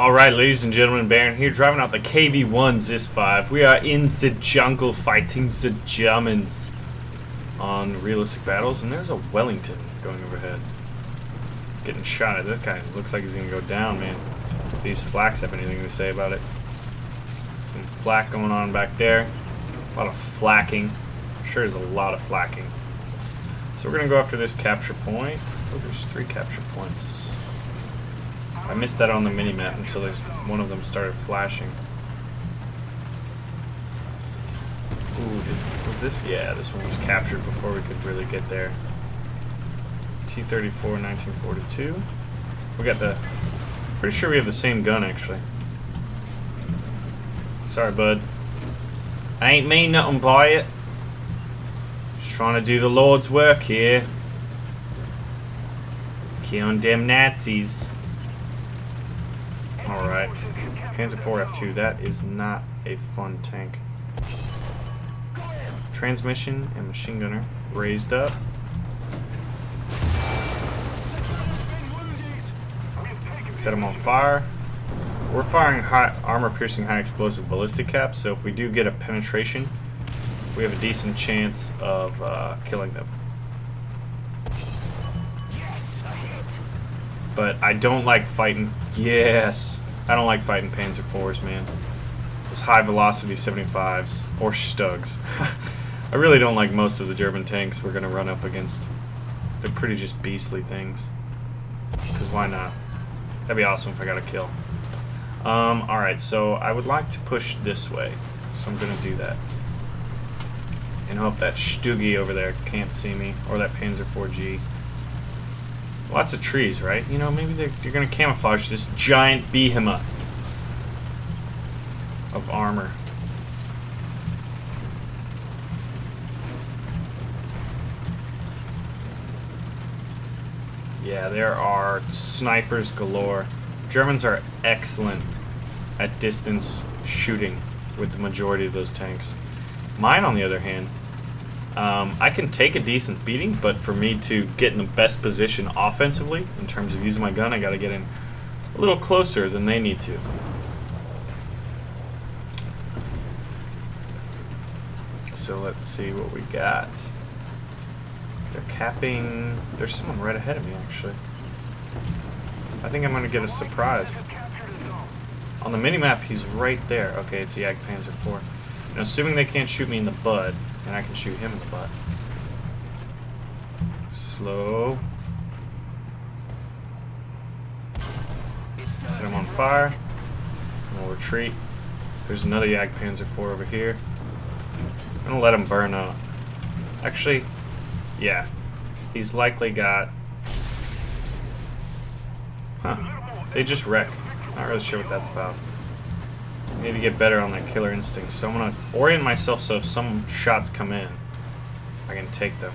Alright, ladies and gentlemen, Baron here, driving out the KV-1 ZiS-5. We are in the jungle fighting the Germans on realistic battles, and there's a Wellington going overhead. Getting shot at. This guy looks like he's going to go down, man. If these flaks have anything to say about it. Some flak going on back there. A lot of flacking. I'm sure there's a lot of flacking. So we're going to go after this capture point. Oh, there's 3 capture points. I missed that on the mini-map until one of them started flashing. Ooh, was this? Yeah, this one was captured before we could really get there. T-34, 1942. We got the... Pretty sure we have the same gun, actually. Sorry, bud. I ain't mean nothing by it. Just trying to do the Lord's work here. Killing them Nazis. Alright, Panzer IV F2, that is not a fun tank. Transmission and machine gunner raised up. Set them on fire. We're firing high armor-piercing, high-explosive ballistic caps, so if we do get a penetration, we have a decent chance of killing them. But I don't like fighting. Yes, I don't like fighting Panzer IVs, man. Those high velocity 75s or Stugs. I really don't like most of the German tanks we're gonna run up against. They're pretty just beastly things. Cause why not? That'd be awesome if I got a kill. Alright, so I would like to push this way. So I'm gonna do that. And hope that Stuggy over there can't see me. Or that Panzer IV-G. Lots of trees, right? You know, maybe they're going to camouflage this giant behemoth of armor. Yeah, there are snipers galore. Germans are excellent at distance shooting with the majority of those tanks. Mine, on the other hand, I can take a decent beating, but for me to get in the best position offensively, in terms of using my gun, I gotta get in a little closer than they need to. So let's see what we got. They're capping... There's someone right ahead of me, actually. I think I'm gonna get a surprise. On the minimap, he's right there. Okay, it's the Panzer IV. Now, assuming they can't shoot me in the butt, and I can shoot him in the butt. Slow. Set him on fire. And we'll retreat. There's another Panzer IV over here. I'm gonna let him burn up. Actually, yeah. He's likely got... Huh. They just wreck. Not really sure what that's about. I need to get better on that killer instinct, so I'm going to orient myself so if some shots come in, I can take them.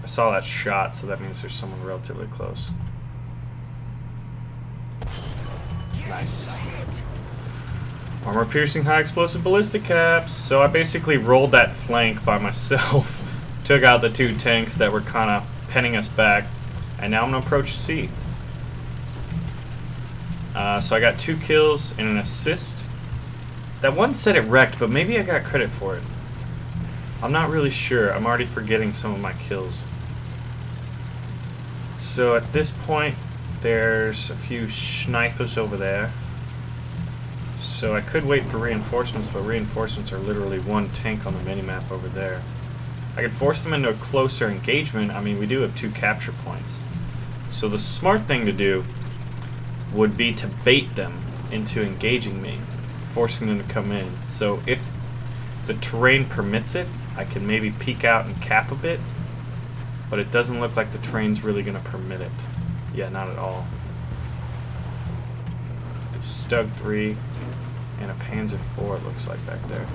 I saw that shot, so that means there's someone relatively close. Nice. Armor-piercing, high-explosive ballistic caps. So I basically rolled that flank by myself, took out the 2 tanks that were kind of penning us back, and now I'm going to approach C. So I got 2 kills and an assist. That one said it wrecked, but maybe I got credit for it. I'm not really sure. I'm already forgetting some of my kills. So at this point, there's a few snipers over there. So I could wait for reinforcements, but reinforcements are literally 1 tank on the minimap over there. I could force them into a closer engagement. I mean, we do have 2 capture points. So the smart thing to do would be to bait them into engaging me, forcing them to come in. So if the terrain permits it, I can maybe peek out and cap a bit, but it doesn't look like the terrain's really going to permit it. Yeah, not at all. The Stug 3 and a Panzer IV, it looks like, back there.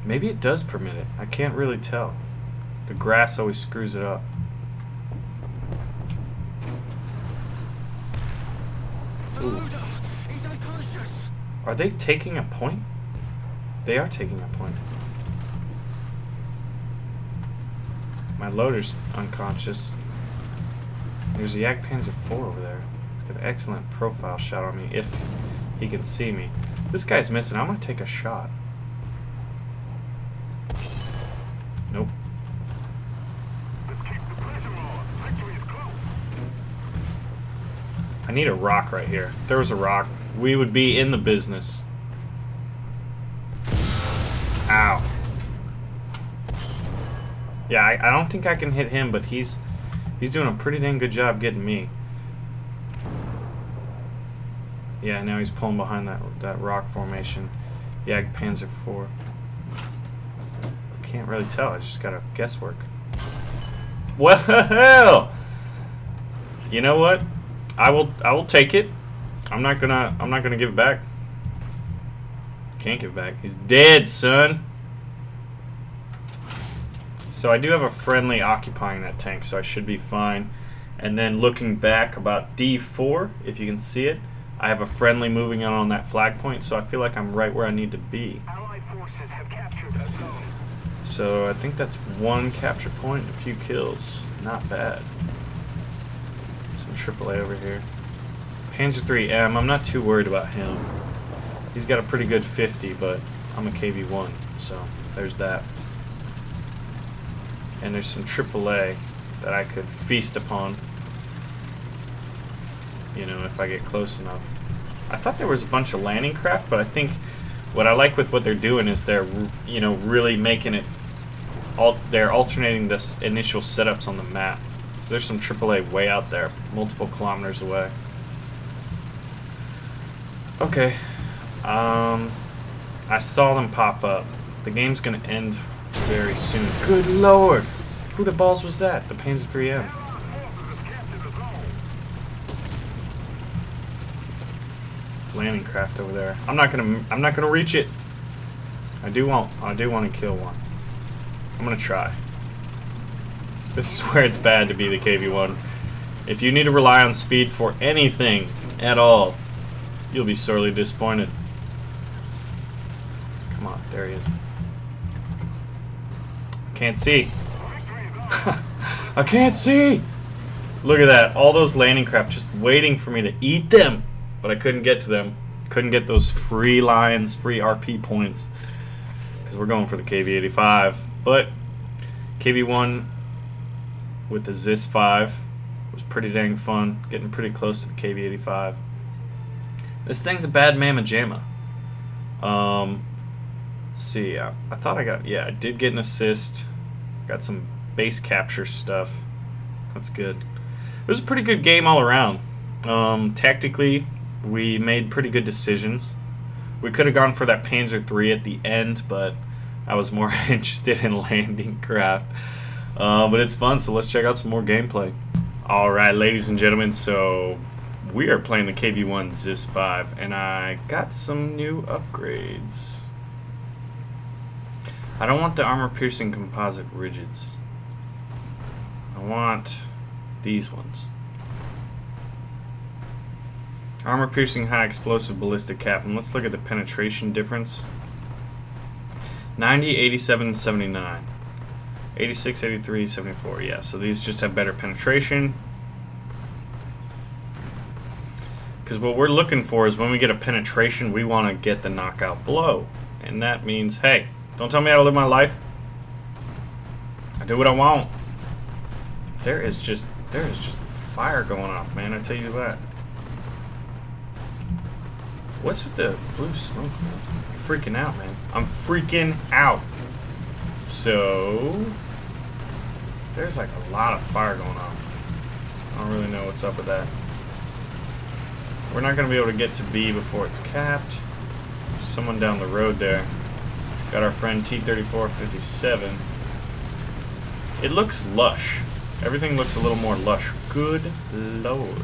Maybe it does permit it. I can't really tell. The grass always screws it up. Ooh. Are they taking a point? They are taking a point. My loader's unconscious. There's a Jagdpanzer IV over there. He's got an excellent profile shot on me if he can see me. This guy's missing. I'm going to take a shot. Nope. I need a rock right here. If there was a rock, we would be in the business. Ow. Yeah, I don't think I can hit him, but he's doing a pretty dang good job getting me. Yeah, now he's pulling behind that rock formation. Jagdpanzer IV. Can't really tell. I just gotta guesswork. Well, you know what? I will take it. I'm not gonna give it back. Can't give it back. He's dead, son. So I do have a friendly occupying that tank, so I should be fine. And then looking back about D4, if you can see it, I have a friendly moving on that flag point, so I feel like I'm right where I need to be. Allied forces have captured a zone. So I think that's one capture point, a few kills. Not bad. Some AAA over here. Panzer IIIM, I'm not too worried about him. He's got a pretty good 50, but I'm a KV-1, so there's that. And there's some AAA that I could feast upon, you know, if I get close enough. I thought there was a bunch of landing craft, but I think what I like with what they're doing is they're, you know, really making it, they're alternating this initial setups on the map. So there's some AAA way out there, multiple kilometers away. Okay. I saw them pop up. The game's gonna end very soon. Good lord! Who the balls was that? The Panzer IIIM. Landing craft over there. I'm not gonna reach it. I do want to kill one. I'm gonna try. This is where it's bad to be the KV-1. If you need to rely on speed for anything at all, you'll be sorely disappointed. Come on, there he is. Can't see. I can't see! Look at that. All those landing craft just waiting for me to eat them. But I couldn't get to them. Couldn't get those free lines, free RP points. Because we're going for the KV-85. But KV-1 with the ZiS-5 was pretty dang fun. Getting pretty close to the KV-85. This thing's a bad mamma jamma. Let's see. I thought I got... Yeah, I did get an assist. Got some base capture stuff. That's good. It was a pretty good game all around. Tactically, we made pretty good decisions. We could have gone for that Panzer III at the end, but I was more interested in landing craft. But it's fun, so let's check out some more gameplay. Alright, ladies and gentlemen, so we are playing the KV-1 ZiS-5, and I got some new upgrades. I don't want the armor-piercing composite rigids. I want these ones. Armor-piercing high explosive ballistic cap. And let's look at the penetration difference. 90, 87, 79. 86, 83, 74. Yeah, so these just have better penetration. Because what we're looking for is when we get a penetration, we want to get the knockout blow. And that means, hey, don't tell me how to live my life. I do what I want. There is just fire going off, man. I tell you that. What's with the blue smoke, man? I'm freaking out, man. I'm freaking out. So there's like a lot of fire going off. I don't really know what's up with that. We're not gonna be able to get to B before it's capped. There's someone down the road there. Got our friend T-3457. It looks lush. Everything looks a little more lush. Good lord.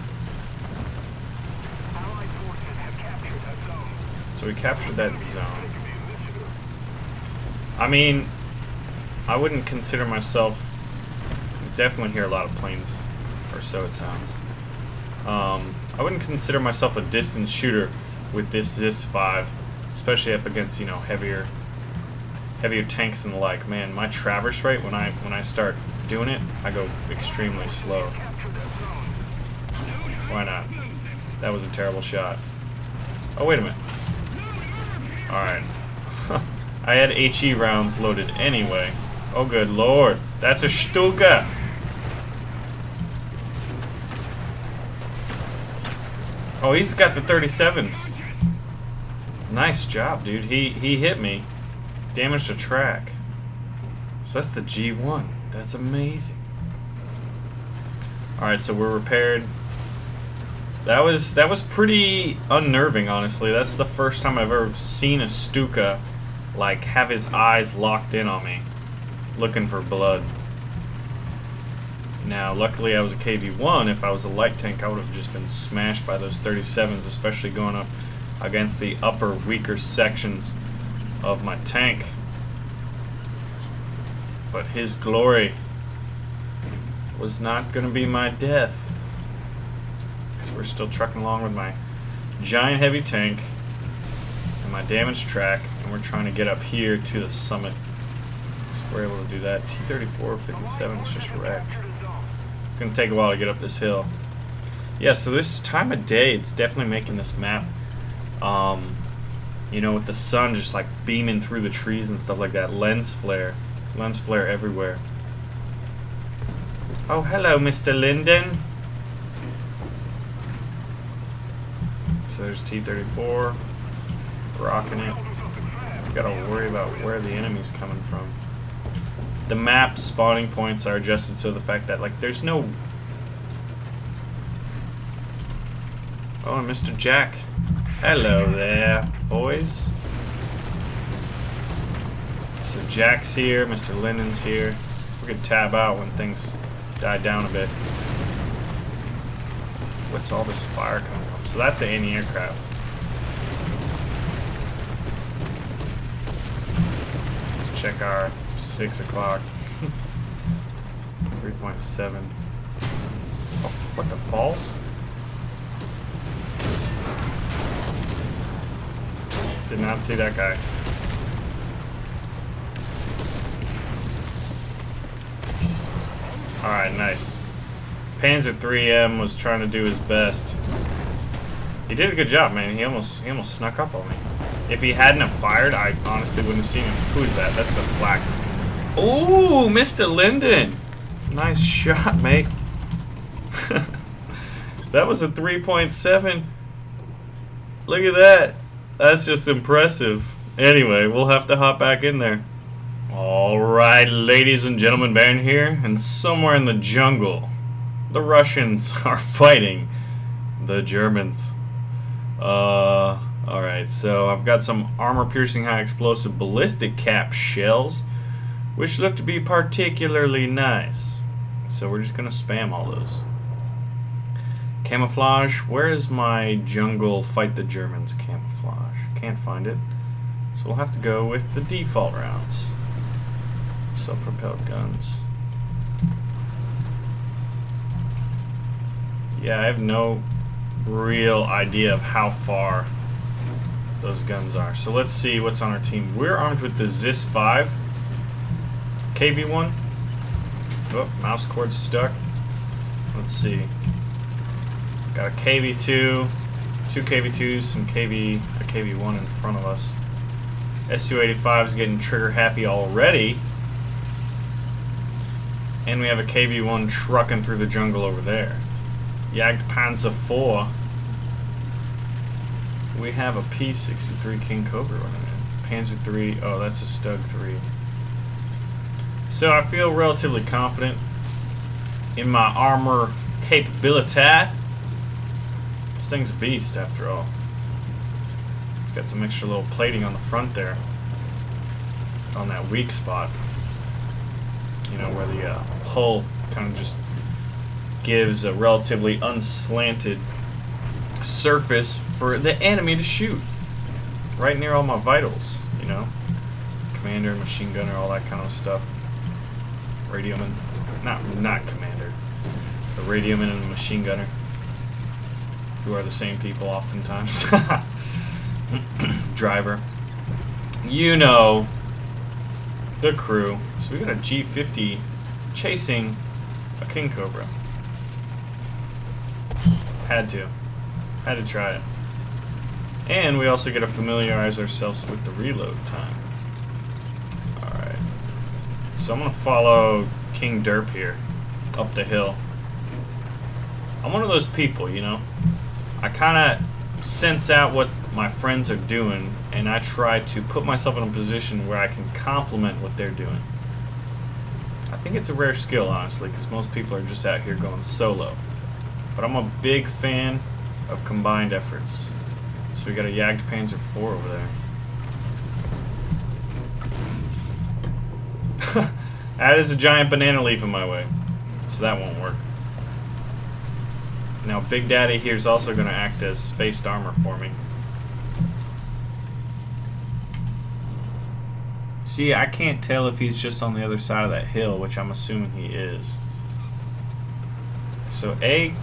So we captured that zone. I mean, I wouldn't consider myself... Definitely hear a lot of planes, or so it sounds. I wouldn't consider myself a distance shooter with this ZiS-5, especially up against, you know, heavier tanks and the like. Man, my traverse rate when I start doing it, I go extremely slow. Why not? That was a terrible shot. Oh, wait a minute. Alright. I had HE rounds loaded anyway. Oh, good lord. That's a Stuka! Oh, he's got the 37s. Nice job, dude. He hit me. Damaged the track. So that's the G1. That's amazing. Alright, so we're repaired. That was pretty unnerving, honestly. That's the first time I've ever seen a Stuka like have his eyes locked in on me, looking for blood. Now, luckily I was a KV-1. If I was a light tank, I would have just been smashed by those 37s, especially going up against the upper, weaker sections of my tank. But his glory was not going to be my death, because we're still trucking along with my giant heavy tank and my damaged track, and we're trying to get up here to the summit. So we're able to do that. T-34 57 is just wrecked. It's going to take a while to get up this hill. Yeah, so this time of day, it's definitely making this map, you know, with the sun just like beaming through the trees and stuff like that. Lens flare everywhere. Oh, hello, Mr. Linden. So there's T-34, rocking it. We gotta worry about where the enemy's coming from. The map spawning points are adjusted so the fact that, like, there's no... Oh, and Mr. Jack. Hello there, boys. So Jack's here, Mr. Linden's here. We could tab out when things die down a bit. What's all this fire coming from? So that's an anti-aircraft. Let's check our 6 o'clock. 3.7. Oh, what the balls? Did not see that guy. Alright, nice. Panzer 3M was trying to do his best. He did a good job, man. He almost snuck up on me. If he hadn't have fired, I honestly wouldn't have seen him. Who is that? That's the flak. Ooh, Mr. Linden. Nice shot, mate. That was a 3.7. Look at that. That's just impressive. Anyway, we'll have to hop back in there. Alright, ladies and gentlemen, Baron here, and somewhere in the jungle, the Russians are fighting the Germans. Alright, so I've got some armor-piercing high-explosive ballistic cap shells, which look to be particularly nice. So we're just gonna spam all those. Camouflage, where is my jungle fight the Germans camouflage? Can't find it. So we'll have to go with the default rounds. Self-propelled guns. Yeah, I have no real idea of how far those guns are. So let's see what's on our team. We're armed with the ZiS-5. KV-1. Oh, mouse cord's stuck. Let's see. Got a KV-2, 2 KV-2s, some a KV-1 in front of us. Su-85 is getting trigger happy already. And we have a KV-1 trucking through the jungle over there. Jagdpanzer 4. We have a P-63 King Cobra running in. Panzer 3, oh, that's a Stug 3. So I feel relatively confident in my armor capability. This thing's a beast, after all. It's got some extra little plating on the front there, on that weak spot. You know, where the hull kind of just gives a relatively unslanted surface for the enemy to shoot. Right near all my vitals, you know. Commander, machine gunner, all that kind of stuff. Radioman. Not commander. The radioman and the machine gunner. Who are the same people oftentimes. Driver. You know. The crew. So we got a G50 chasing a King Cobra. Had to try it. And we also get to familiarize ourselves with the reload time. Alright. So I'm going to follow King Derp here up the hill. I'm one of those people, you know. I kind of sense out what my friends are doing, and I try to put myself in a position where I can complement what they're doing. I think it's a rare skill, honestly, because most people are just out here going solo. But I'm a big fan of combined efforts. So we got a Jagdpanzer IV over there. That is a giant banana leaf in my way, so that won't work. Now Big Daddy here is also going to act as spaced armor for me. See, I can't tell if he's just on the other side of that hill, which I'm assuming he is. So A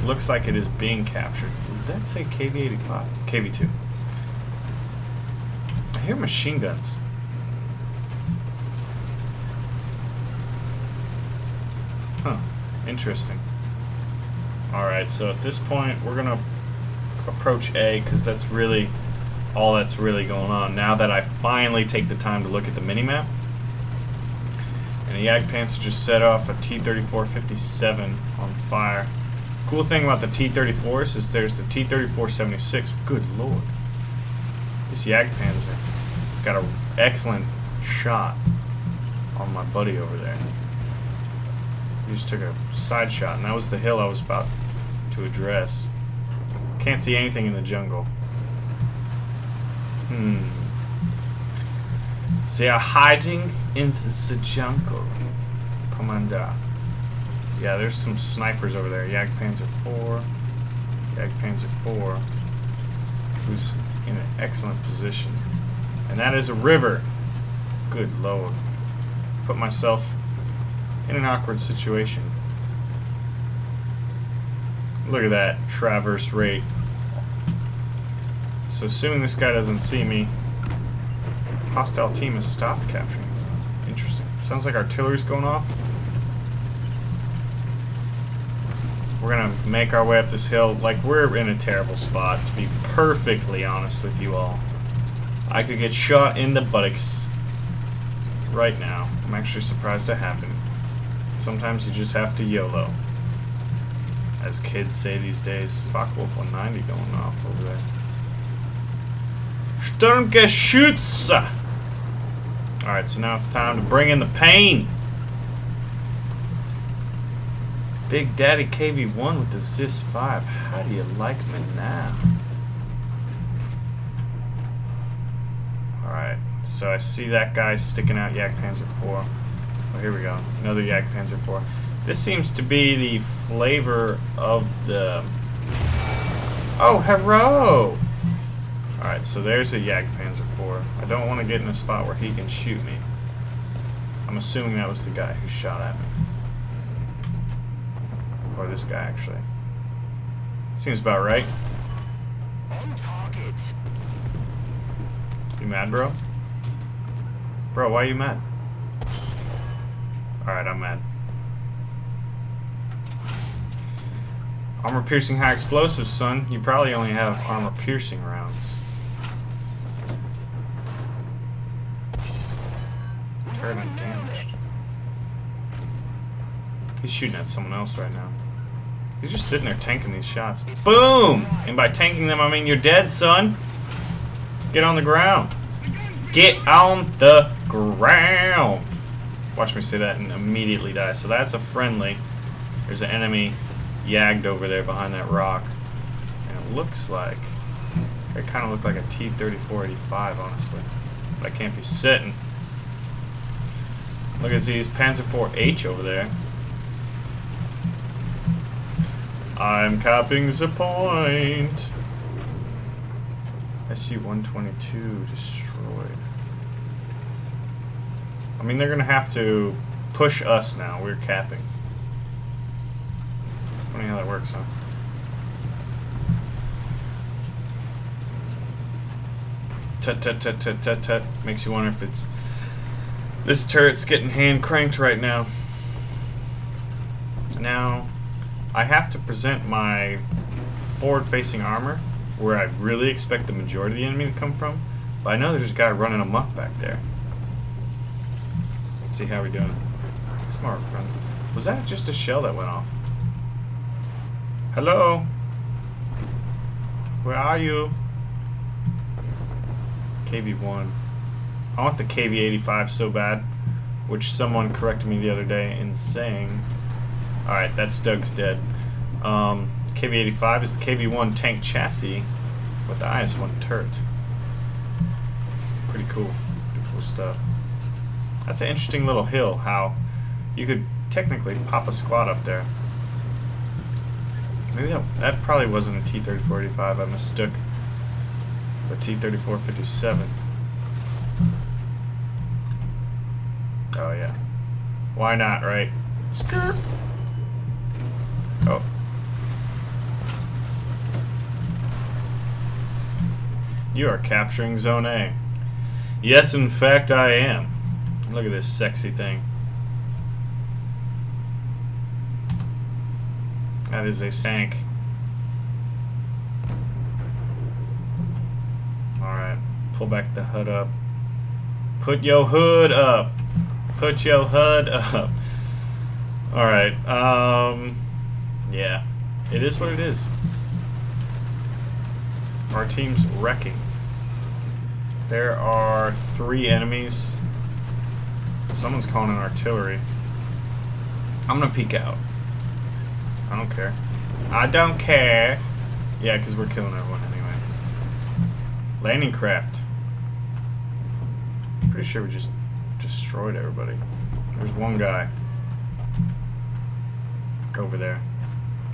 looks like it is being captured. Does that say KV-85? KV-2. I hear machine guns. Huh. Interesting. Alright, so at this point we're gonna approach A, because that's really all that's really going on now that I finally take the time to look at the minimap. And the Jagdpanzer just set off a T-34-57 on fire. Cool thing about the T-34s is there's the T-34-76. Good lord. This Jagdpanzer has got an excellent shot on my buddy over there. He just took a side shot, and that was the hill I was about to address. Can't see anything in the jungle. They are hiding in the jungle, Commander. Yeah, there's some snipers over there. Jagdpanzer IV. Jagdpanzer IV. Who's in an excellent position. And that is a river. Good lord. Put myself in an awkward situation. Look at that traverse rate. So assuming this guy doesn't see me, hostile team has stopped capturing. Interesting. Sounds like artillery's going off. We're gonna make our way up this hill. Like, we're in a terrible spot, to be perfectly honest with you all. I could get shot in the buttocks right now. I'm actually surprised it happened. Sometimes you just have to YOLO, as kids say these days. Focke-Wulf 190 going off over there. Sturmgeschütze! Alright, so now it's time to bring in the pain. Big Daddy KV-1 with the ZiS-5. How do you like me now? Alright, so I see that guy sticking out Jagdpanzer IV. Oh, here we go. Another Jagdpanzer IV. This seems to be the flavor of the... Oh, hero! Alright, so there's a Jagdpanzer IV. I don't want to get in a spot where he can shoot me. I'm assuming that was the guy who shot at me. Or this guy, actually. Seems about right. On target. You mad, bro? Bro, why are you mad? Alright, I'm mad. Armor-piercing high explosives, son. You probably only have armor-piercing rounds. Turret undamaged. He's shooting at someone else right now. He's just sitting there tanking these shots. Boom! And by tanking them, I mean you're dead, son. Get on the ground. Get on the ground. Watch me say that and immediately die. So that's a friendly. There's an enemy Jagd over there behind that rock. And it looks like... It kind of looked like a T-34-85, honestly. But I can't be sitting. Look at these Panzer IV-H over there. I'm capping the point. SC-122 destroyed. I mean, they're gonna have to push us now. We're capping. Funny how that works, huh? Tut tut tut tut tut tut. Makes you wonder if it's this turret's getting hand cranked right now. Now I have to present my forward-facing armor where I really expect the majority of the enemy to come from, but I know there's a guy running amok back there. Let's see how we're doing. Some of our friends. Was that just a shell that went off? Hello? Where are you? KV-1. I want the KV-85 so bad, which someone corrected me the other day in saying... Alright, that Stug's dead. KV-85 is the KV-1 tank chassis with the IS-1 turret. Pretty cool. Pretty cool stuff. That's an interesting little hill, how you could technically pop a squad up there. Maybe that probably wasn't a T-34-85, I mistook the T-34-57. Oh yeah. Why not, right? Skirt. Oh. You are capturing Zone A. Yes, in fact, I am. Look at this sexy thing. That is a tank. Alright. Pull back the HUD up. Put your hood up. Put your HUD up. Alright. Yeah. It is what it is. Our team's wrecking. There are 3 enemies. Someone's calling in artillery. I'm gonna peek out. I don't care. I don't care. Yeah, because we're killing everyone anyway. Landing craft. Pretty sure we just destroyed everybody. There's one guy. Over there.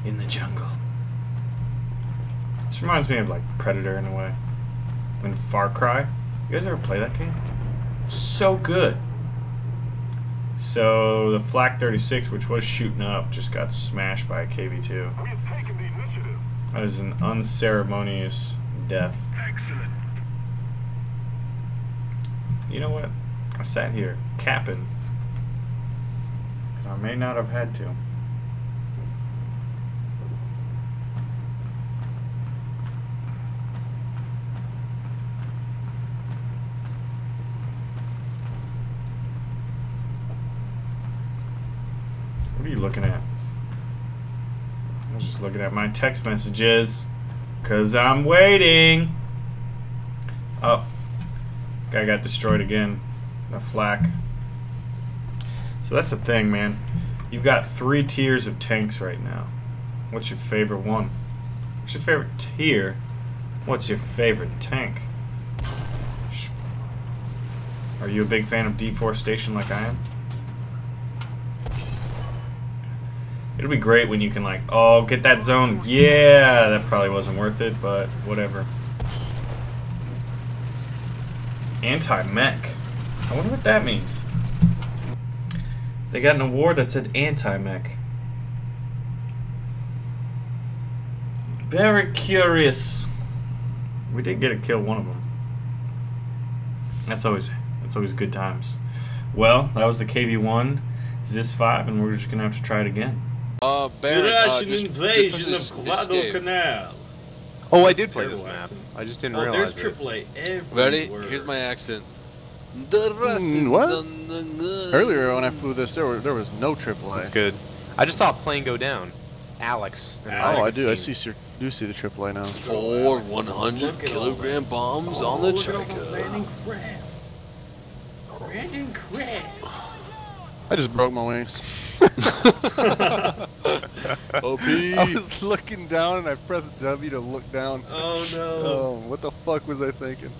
In the jungle. This reminds me of like Predator in a way. And Far Cry. You guys ever play that game? So good. So the Flak 36, which was shooting up, just got smashed by a KV-2. That is an unceremonious death. Excellent. You know what? I sat here capping. I may not have had to. What are you looking at? I was just looking at my text messages. 'Cause I'm waiting. Oh. Guy got destroyed again. The flak. So that's the thing, man. You've got 3 tiers of tanks right now. What's your favorite one? What's your favorite tier? What's your favorite tank? Are you a big fan of deforestation like I am? It'll be great when you can like, oh, get that zone. Yeah, that probably wasn't worth it, but whatever. Anti-mech. I wonder what that means. They got an award that said anti-mech. Very curious. We did get to kill one of them. That's always good times. Well, that was the KV-1 ZiS-5, and we're just gonna have to try it again. Baron, Russian invasion of Guadalcanal. Oh, I did play this map. I just didn't realize there's it. AAA everywhere. Ready? Here's my accent. What? Earlier when I flew this, there was no AAA. That's good. I just saw a plane go down. Alex. Oh, I do. I see the AAA now. 4 100-kilogram bombs on the tracker. Landing crab. I just broke my wings. OP. I was looking down and I pressed W to look down. Oh no. Oh, what the fuck was I thinking?